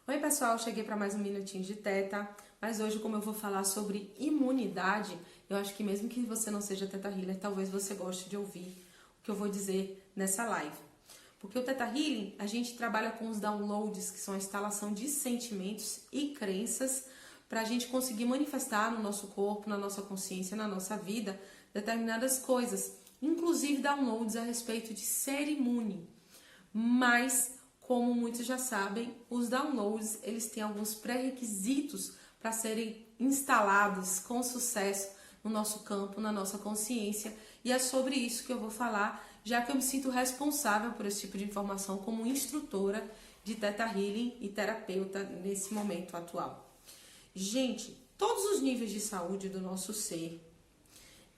Oi pessoal, cheguei para mais um minutinho de teta, mas hoje como eu vou falar sobre imunidade, eu acho que mesmo que você não seja teta healer, talvez você goste de ouvir o que eu vou dizer nessa live. Porque o teta healing, a gente trabalha com os downloads, que são a instalação de sentimentos e crenças para a gente conseguir manifestar no nosso corpo, na nossa consciência, na nossa vida, determinadas coisas, inclusive downloads a respeito de ser imune. Mas, como muitos já sabem, os downloads, eles têm alguns pré-requisitos para serem instalados com sucesso no nosso campo, na nossa consciência, e é sobre isso que eu vou falar, já que eu me sinto responsável por esse tipo de informação como instrutora de Theta Healing e terapeuta nesse momento atual. Gente, todos os níveis de saúde do nosso ser,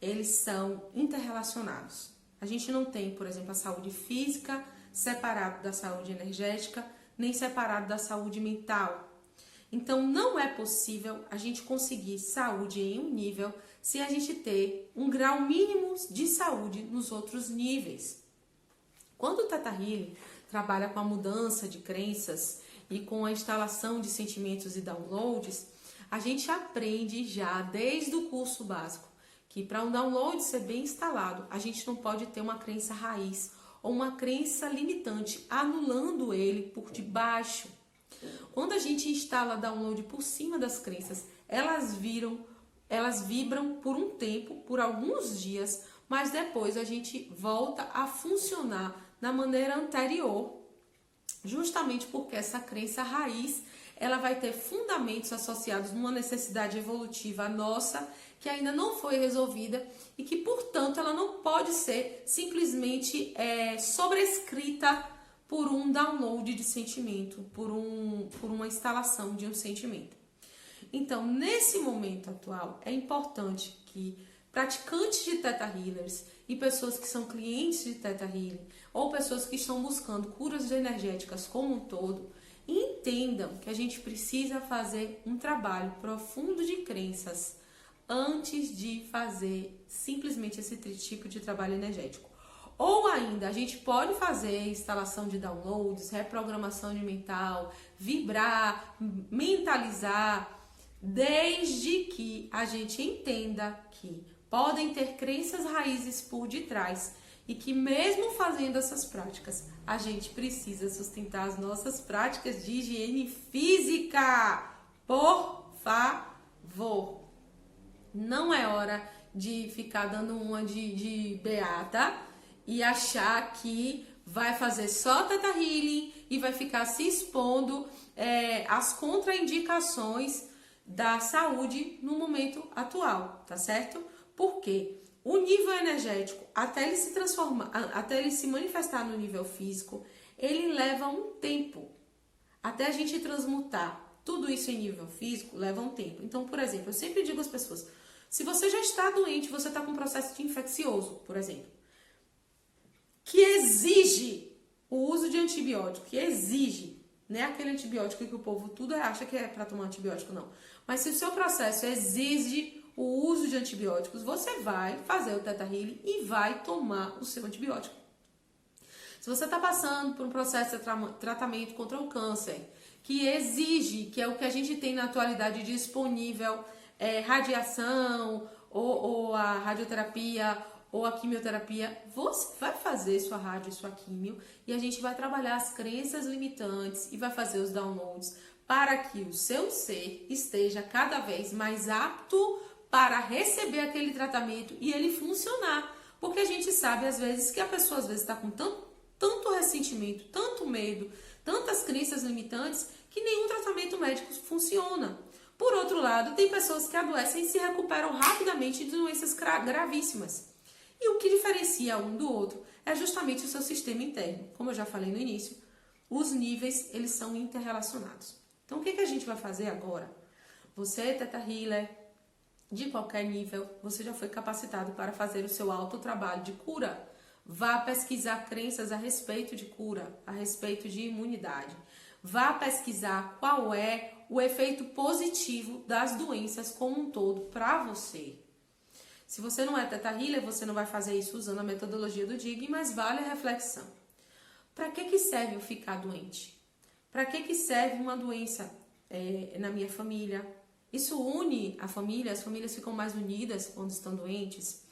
eles são interrelacionados. A gente não tem, por exemplo, a saúde física separado da saúde energética, nem separado da saúde mental. Então, não é possível a gente conseguir saúde em um nível se a gente ter um grau mínimo de saúde nos outros níveis. Quando o Theta Healing trabalha com a mudança de crenças e com a instalação de sentimentos e downloads, a gente aprende já desde o curso básico que para um download ser bem instalado, a gente não pode ter uma crença raiz ou uma crença limitante, anulando ele por debaixo. Quando a gente instala download por cima das crenças, elas vibram por um tempo, por alguns dias, mas depois a gente volta a funcionar da maneira anterior, justamente porque essa crença raiz, ela vai ter fundamentos associados numa necessidade evolutiva nossa, que ainda não foi resolvida e que, portanto, ela não pode ser simplesmente sobrescrita por um download de sentimento, por uma instalação de um sentimento. Então, nesse momento atual, é importante que praticantes de Theta Healers e pessoas que são clientes de Theta Healing ou pessoas que estão buscando curas energéticas como um todo, entendam que a gente precisa fazer um trabalho profundo de crenças antes de fazer simplesmente esse tipo de trabalho energético. Ou ainda, a gente pode fazer instalação de downloads, reprogramação de mental, vibrar, mentalizar, desde que a gente entenda que podem ter crenças raízes por detrás e que mesmo fazendo essas práticas, a gente precisa sustentar as nossas práticas de higiene física. Por favor. Não é hora de ficar dando uma de beata e achar que vai fazer só Theta Healing e vai ficar se expondo às contraindicações da saúde no momento atual, tá certo? Porque o nível energético, até ele se transformar, até ele se manifestar no nível físico, ele leva um tempo. Até a gente transmutar tudo isso em nível físico, leva um tempo. Então, por exemplo, eu sempre digo às pessoas, se você já está doente, você está com um processo de infeccioso, por exemplo, que exige o uso de antibiótico, que exige, não é aquele antibiótico que o povo tudo acha que é para tomar antibiótico, não. Mas se o seu processo exige o uso de antibióticos, você vai fazer o Theta Healing e vai tomar o seu antibiótico. Se você está passando por um processo de tratamento contra o câncer, que exige, que é o que a gente tem na atualidade disponível, radiação, ou a radioterapia, ou a quimioterapia, você vai fazer sua rádio, sua quimio, e a gente vai trabalhar as crenças limitantes e vai fazer os downloads para que o seu ser esteja cada vez mais apto para receber aquele tratamento e ele funcionar. Porque a gente sabe, às vezes, que a pessoa às vezes está com tanto ressentimento, tanto medo, tantas crenças limitantes, que nenhum tratamento médico funciona. Por outro lado, tem pessoas que adoecem e se recuperam rapidamente de doenças gravíssimas. E o que diferencia um do outro é justamente o seu sistema interno. Como eu já falei no início, os níveis, eles são interrelacionados. Então, o que a gente vai fazer agora? Você, Theta Healer, de qualquer nível, você já foi capacitado para fazer o seu autotrabalho de cura. Vá pesquisar crenças a respeito de cura, a respeito de imunidade. Vá pesquisar qual é o efeito positivo das doenças como um todo para você. Se você não é Theta Healer, você não vai fazer isso usando a metodologia do DIG, mas vale a reflexão. Para que serve eu ficar doente? Para que serve uma doença na minha família? Isso une a família, as famílias ficam mais unidas quando estão doentes.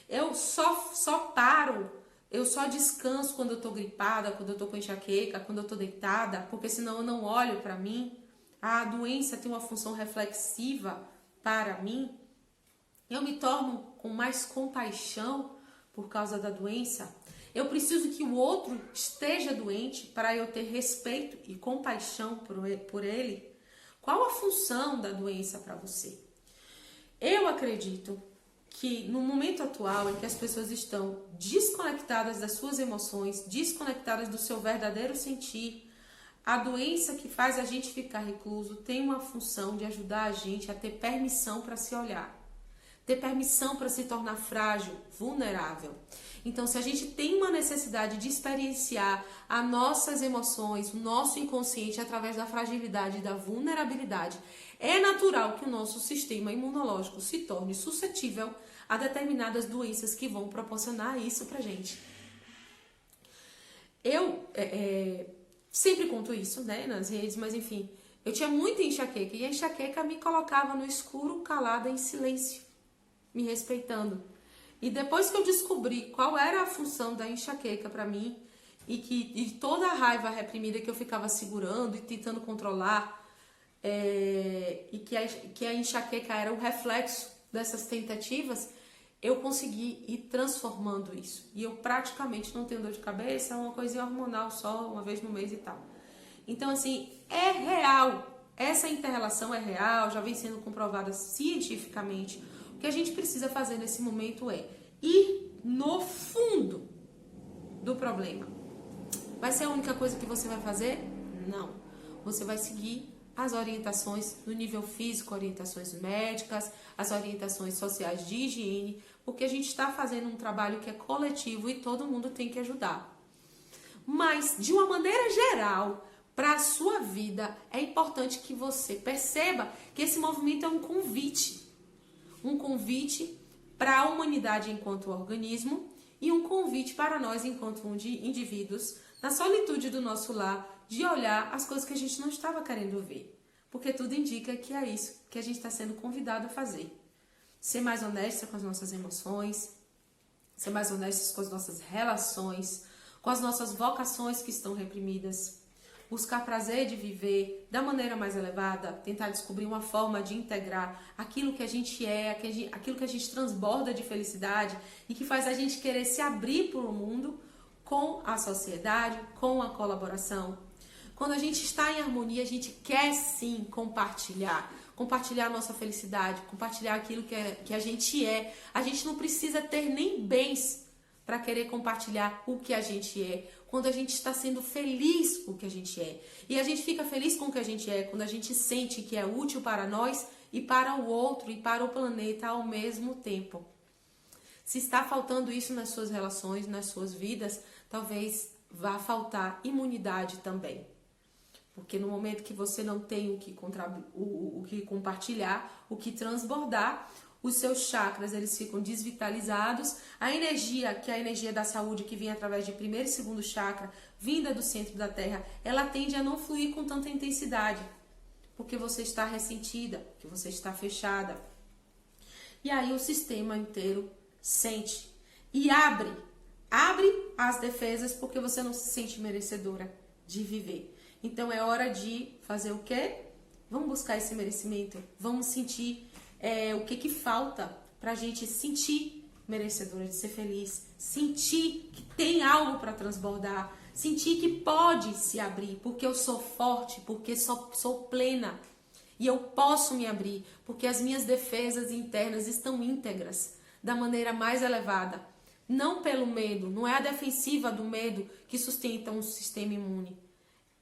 Eu só paro, eu só descanso quando eu tô gripada, quando eu tô com enxaqueca, quando eu tô deitada, porque senão eu não olho para mim. A doença tem uma função reflexiva para mim. Eu me torno com mais compaixão por causa da doença. Eu preciso que o outro esteja doente para eu ter respeito e compaixão por ele. Qual a função da doença para você? Eu acredito que no momento atual em que as pessoas estão desconectadas das suas emoções, desconectadas do seu verdadeiro sentir, a doença que faz a gente ficar recluso tem uma função de ajudar a gente a ter permissão para se olhar, ter permissão para se tornar frágil, vulnerável. Então, se a gente tem uma necessidade de experienciar as nossas emoções, o nosso inconsciente através da fragilidade e da vulnerabilidade, é natural que o nosso sistema imunológico se torne suscetível a determinadas doenças que vão proporcionar isso pra gente. Eu sempre conto isso, né, nas redes, mas enfim, eu tinha muita enxaqueca e a enxaqueca me colocava no escuro, calada, em silêncio, me respeitando. E depois que eu descobri qual era a função da enxaqueca para mim e toda a raiva reprimida que eu ficava segurando e tentando controlar, e que a enxaqueca era o reflexo dessas tentativas, eu consegui ir transformando isso. E eu praticamente não tenho dor de cabeça, é uma coisinha hormonal só, uma vez no mês e tal. Então, assim, é real. Essa inter-relação é real, já vem sendo comprovada cientificamente. O que a gente precisa fazer nesse momento é ir no fundo do problema. Vai ser a única coisa que você vai fazer? Não. Você vai seguir as orientações no nível físico, orientações médicas, as orientações sociais de higiene, porque a gente está fazendo um trabalho que é coletivo e todo mundo tem que ajudar. Mas, de uma maneira geral, para a sua vida, é importante que você perceba que esse movimento é um convite para a humanidade enquanto organismo e um convite para nós enquanto indivíduos, na solitude do nosso lar, de olhar as coisas que a gente não estava querendo ver. Porque tudo indica que é isso que a gente está sendo convidado a fazer. Ser mais honesta com as nossas emoções, ser mais honestos com as nossas relações, com as nossas vocações que estão reprimidas, buscar prazer de viver da maneira mais elevada, tentar descobrir uma forma de integrar aquilo que a gente é, aquilo que a gente transborda de felicidade e que faz a gente querer se abrir para o mundo com a sociedade, com a colaboração. Quando a gente está em harmonia, a gente quer sim compartilhar a nossa felicidade, compartilhar aquilo que a gente é. A gente não precisa ter nem bens para querer compartilhar o que a gente é, quando a gente está sendo feliz com o que a gente é. E a gente fica feliz com o que a gente é quando a gente sente que é útil para nós e para o outro e para o planeta ao mesmo tempo. Se está faltando isso nas suas relações, nas suas vidas, talvez vá faltar imunidade também. Porque no momento que você não tem o que compartilhar, o que transbordar, os seus chakras eles ficam desvitalizados. A energia, que é a energia da saúde, que vem através de primeiro e segundo chakra, vinda do centro da Terra, ela tende a não fluir com tanta intensidade. Porque você está ressentida, porque você está fechada. E aí o sistema inteiro sente e abre as defesas porque você não se sente merecedora de viver. Então é hora de fazer o quê? Vamos buscar esse merecimento, vamos sentir o que falta pra gente sentir merecedora de ser feliz, sentir que tem algo para transbordar, sentir que pode se abrir, porque eu sou forte, porque sou plena e eu posso me abrir, porque as minhas defesas internas estão íntegras da maneira mais elevada, não pelo medo, não é a defensiva do medo que sustenta um sistema imune.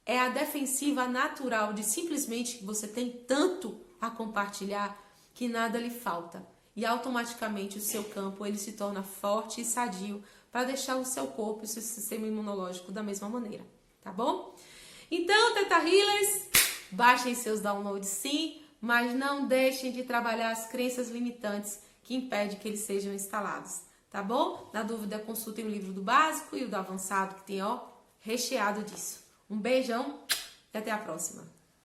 É a defensiva natural de simplesmente que você tem tanto a compartilhar que nada lhe falta. E automaticamente o seu campo ele se torna forte e sadio para deixar o seu corpo e o seu sistema imunológico da mesma maneira. Tá bom? Então, Theta Healers, baixem seus downloads sim, mas não deixem de trabalhar as crenças limitantes que impedem que eles sejam instalados. Tá bom? Na dúvida, consultem o livro do básico e o do avançado que tem, recheado disso. Um beijão, e até a próxima.